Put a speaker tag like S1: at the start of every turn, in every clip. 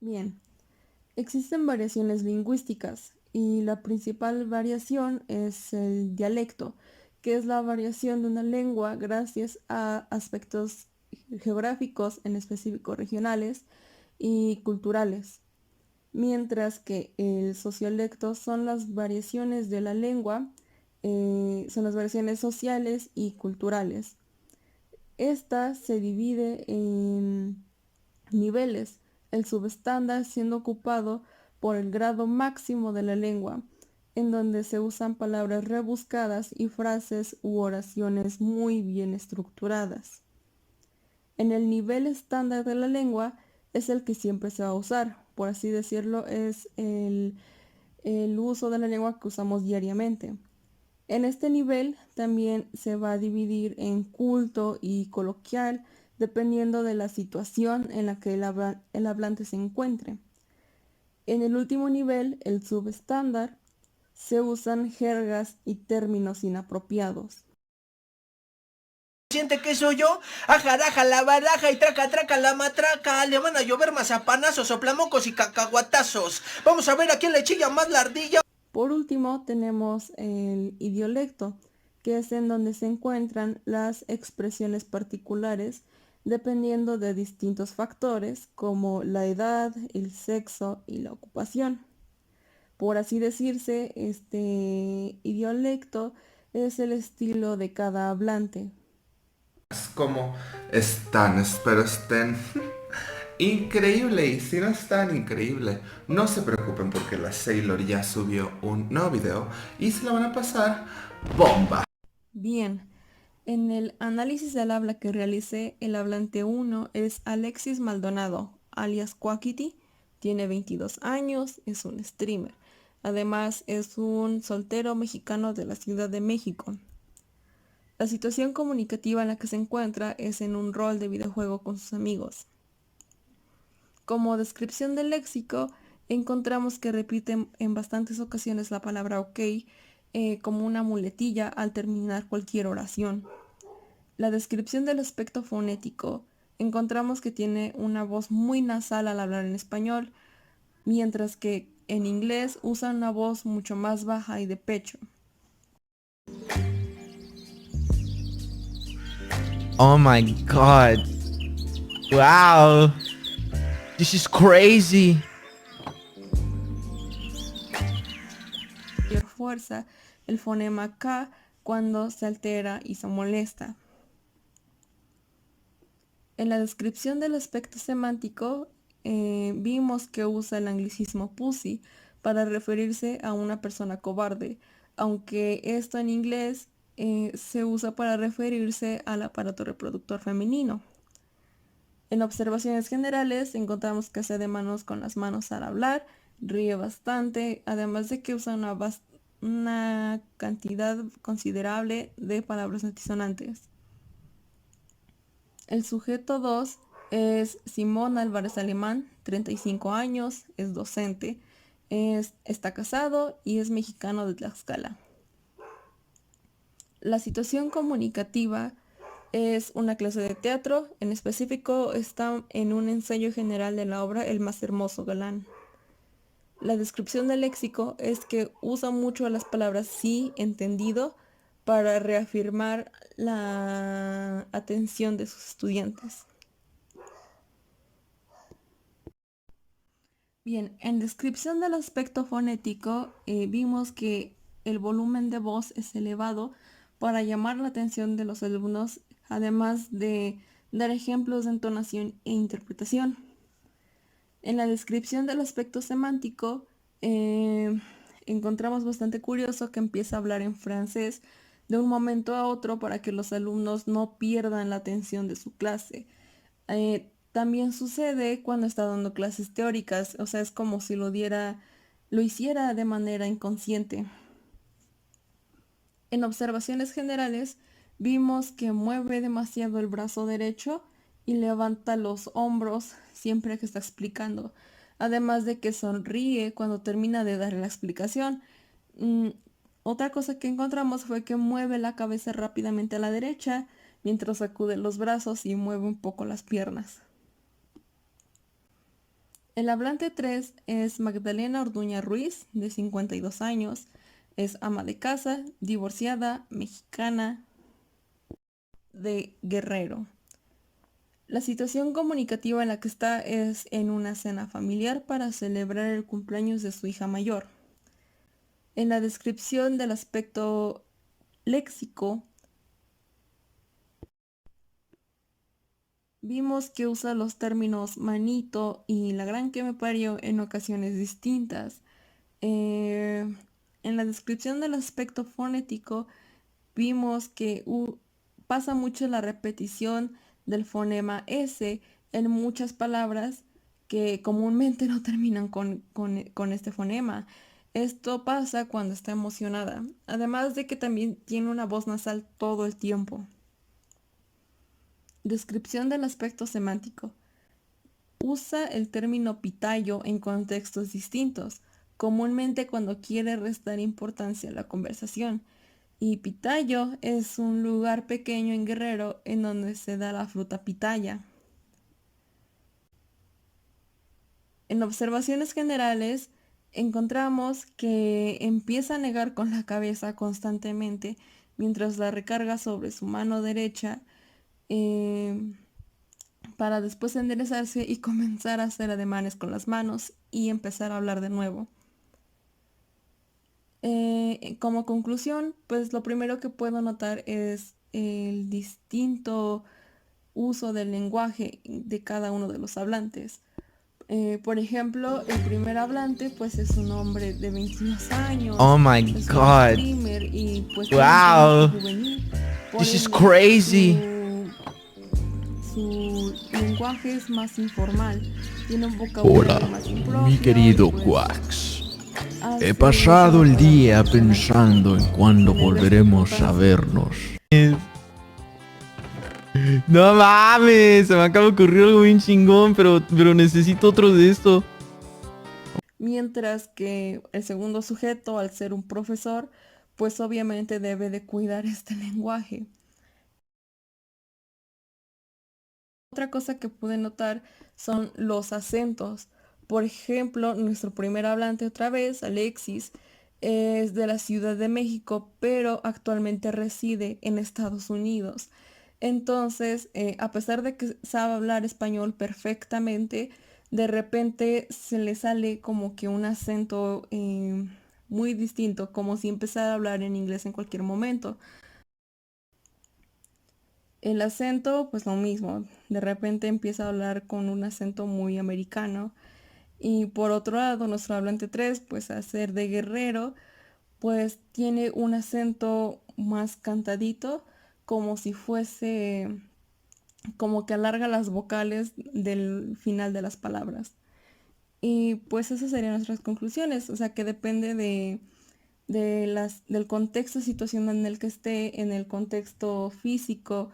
S1: Bien, existen variaciones lingüísticas y la principal variación es el dialecto, que es la variación de una lengua gracias a aspectos geográficos, en específico regionales y culturales, mientras que el sociolecto son las variaciones de la lengua, son las variaciones sociales y culturales. Esta se divide en niveles, el subestándar siendo ocupado por el grado máximo de la lengua, en donde se usan palabras rebuscadas y frases u oraciones muy bien estructuradas. En el nivel estándar de la lengua es el que siempre se va a usar, por así decirlo, es el uso de la lengua que usamos diariamente. En este nivel también se va a dividir en culto y coloquial, dependiendo de la situación en la que el hablante se encuentre. En el último nivel, el subestándar, se usan jergas y términos inapropiados.
S2: ¿Siente que soy yo? Ajaraja la baraja y traca traca la matraca. Le van a llover mazapanazos, soplamocos y cacahuatazos. Vamos a ver a quién le chilla más la ardilla.
S1: Por último, tenemos el idiolecto, que es en donde se encuentran las expresiones particulares dependiendo de distintos factores como la edad, el sexo y la ocupación. Por así decirse, este idiolecto es el estilo de cada hablante.
S3: ¿Cómo están? Espero estén increíble. Y si no están increíble, no se preocupen porque la Sailor ya subió un nuevo video y se la van a pasar bomba.
S1: Bien, en el análisis del habla que realicé, el hablante uno es Alexis Maldonado, alias Quackity, tiene 22 años, es un streamer. Además, es un soltero mexicano de la Ciudad de México. La situación comunicativa en la que se encuentra es en un rol de videojuego con sus amigos. Como descripción del léxico, encontramos que repite en bastantes ocasiones la palabra ok como una muletilla al terminar cualquier oración. La descripción del aspecto fonético, encontramos que tiene una voz muy nasal al hablar en español, mientras que en inglés usa una voz mucho más baja y de pecho.
S4: Oh my god. Wow. This is crazy.
S1: Mayor fuerza el fonema K cuando se altera y se molesta. En la descripción del aspecto semántico, vimos que usa el anglicismo pussy para referirse a una persona cobarde, aunque esto en inglés se usa para referirse al aparato reproductor femenino. En observaciones generales encontramos que hace de manos con las manos al hablar, ríe bastante, además de que usa una cantidad considerable de palabras antisonantes. El sujeto 2 es Simón Álvarez Alemán, 35 años, es docente, está casado y es mexicano de Tlaxcala. La situación comunicativa es una clase de teatro, en específico está en un ensayo general de la obra El más hermoso galán. La descripción del léxico es que usa mucho las palabras sí, entendido, para reafirmar la atención de sus estudiantes. Bien, en descripción del aspecto fonético, vimos que el volumen de voz es elevado para llamar la atención de los alumnos, además de dar ejemplos de entonación e interpretación. En la descripción del aspecto semántico, encontramos bastante curioso que empieza a hablar en francés de un momento a otro para que los alumnos no pierdan la atención de su clase. También sucede cuando está dando clases teóricas, o sea, es como si lo hiciera de manera inconsciente. En observaciones generales, vimos que mueve demasiado el brazo derecho y levanta los hombros siempre que está explicando, además de que sonríe cuando termina de dar la explicación. Mm, Otra cosa que encontramos fue que mueve la cabeza rápidamente a la derecha mientras sacude los brazos y mueve un poco las piernas. El hablante 3 es Magdalena Orduña Ruiz, de 52 años. Es ama de casa, divorciada, mexicana, de Guerrero. La situación comunicativa en la que está es en una cena familiar para celebrar el cumpleaños de su hija mayor. En la descripción del aspecto léxico, vimos que usa los términos manito y la gran que me parió en ocasiones distintas. En la descripción del aspecto fonético, vimos que pasa mucho la repetición del fonema S en muchas palabras que comúnmente no terminan con este fonema. Esto pasa cuando está emocionada, además de que también tiene una voz nasal todo el tiempo. Descripción del aspecto semántico. Usa el término pitayo en contextos distintos, comúnmente cuando quiere restar importancia a la conversación. Y Pitayo es un lugar pequeño en Guerrero en donde se da la fruta pitaya. En observaciones generales, encontramos que empieza a negar con la cabeza constantemente mientras la recarga sobre su mano derecha para después enderezarse y comenzar a hacer ademanes con las manos y empezar a hablar de nuevo. Como conclusión, pues lo primero que puedo notar es el distinto uso del lenguaje de cada uno de los hablantes. Por ejemplo, el primer hablante pues es un hombre de 22 años,
S4: Oh my
S1: es un
S4: god.
S1: streamer y pues tiene un
S4: Wow.
S1: tono juvenil. Por
S4: This is
S1: ende,
S4: crazy.
S1: su lenguaje es más informal, tiene un vocabulario
S5: Hola,
S1: más
S5: mi
S1: impropio
S5: querido
S1: y pues
S5: Quax. He
S1: hace
S5: pasado el
S1: uso de
S5: día
S1: palabras
S5: pensando en cuándo
S1: tener esta
S5: volveremos a
S1: importancia.
S5: vernos.
S4: No mames, se me acaba de ocurrir algo bien chingón, pero necesito otro de esto.
S1: Mientras que el segundo sujeto, al ser un profesor, pues obviamente debe de cuidar este lenguaje. Otra cosa que pude notar son los acentos. Por ejemplo, nuestro primer hablante otra vez, Alexis, es de la Ciudad de México, pero actualmente reside en Estados Unidos. Entonces, a pesar de que sabe hablar español perfectamente, de repente se le sale como que un acento muy distinto, como si empezara a hablar en inglés en cualquier momento. El acento, pues lo mismo, de repente empieza a hablar con un acento muy americano. Y por otro lado, nuestro hablante 3 pues a ser de Guerrero, pues tiene un acento más cantadito, como si fuese, como que alarga las vocales del final de las palabras. Y pues esas serían nuestras conclusiones, o sea que depende del contexto situacional en el que esté, en el contexto físico,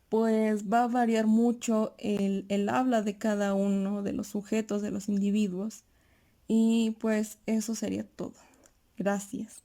S1: pues va a variar mucho el habla de cada uno de los sujetos, de los individuos. Y pues eso sería todo. Gracias.